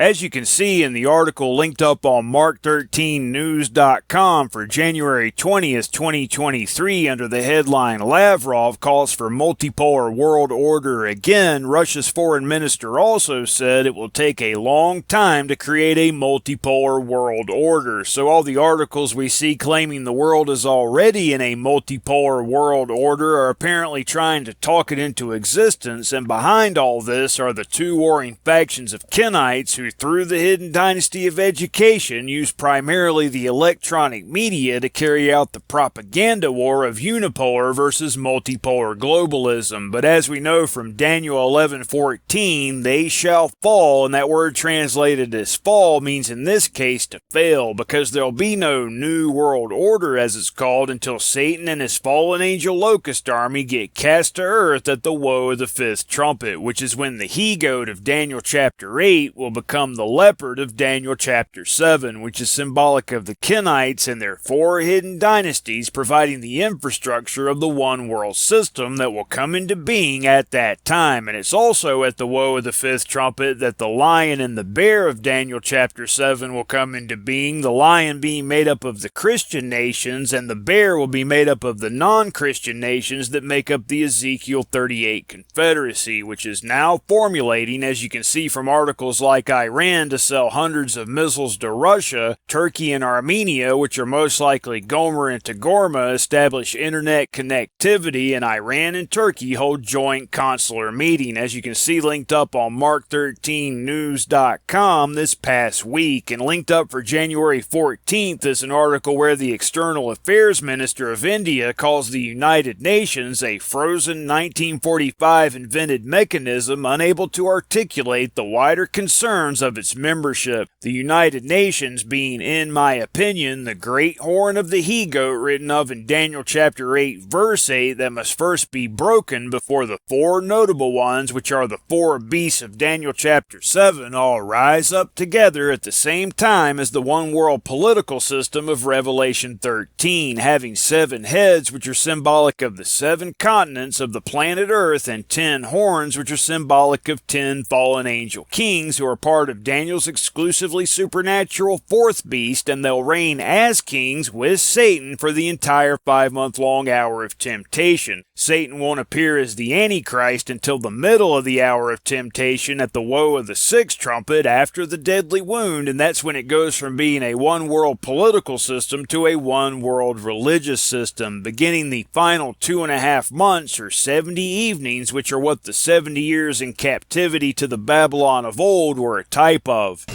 As you can see in the article linked up on Mark13News.com for January 20th, 2023 under the headline Lavrov calls for multipolar world order again, Russia's foreign minister also said it will take a long time to create a multipolar world order. So all the articles we see claiming the world is already in a multipolar world order are apparently trying to talk it into existence, and behind all this are the two warring factions of Kenites who, through the hidden dynasty of education, use primarily the electronic media to carry out the propaganda war of unipolar versus multipolar globalism. But as we know from Daniel 11:14, they shall fall, and that word translated as fall means in this case to fail, because there'll be no new world order as it's called until Satan and his fallen angel locust army get cast to earth at the woe of the fifth trumpet, which is when the he-goat of Daniel chapter 8 will become the leopard of Daniel chapter 7, which is symbolic of the Kenites and their four hidden dynasties providing the infrastructure of the one world system that will come into being at that time. And it's also at the woe of the fifth trumpet that the lion and the bear of Daniel chapter 7 will come into being, the lion being made up of the Christian nations and the bear will be made up of the non-Christian nations that make up the Ezekiel 38 Confederacy, which is now formulating, as you can see from articles like Iran to sell hundreds of missiles to Russia. Turkey and Armenia, which are most likely Gomer and Togarmah, establish internet connectivity, and Iran and Turkey hold joint consular meeting, as you can see linked up on Mark13News.com this past week. And linked up for January 14th is an article where the External Affairs Minister of India calls the United Nations a frozen 1945 invented mechanism unable to articulate the wider concerns of its membership. The United Nations being, in my opinion, the great horn of the he-goat written of in Daniel chapter 8 verse 8 that must first be broken before the four notable ones, which are the four beasts of Daniel chapter 7, all rise up together at the same time as the one world political system of Revelation 13, having 7 heads which are symbolic of the 7 continents of the planet Earth, and 10 horns which are symbolic of 10 fallen angel kings who are part of Daniel's exclusively supernatural fourth beast, and they'll reign as kings with Satan for the entire 5-month-long hour of temptation. Satan won't appear as the Antichrist until the middle of the hour of temptation at the woe of the sixth trumpet after the deadly wound, and that's when it goes from being a one-world political system to a one-world religious system, beginning the final 2.5 months or 70 evenings, which are what the 70 years in captivity to the Babylon of old were a type of.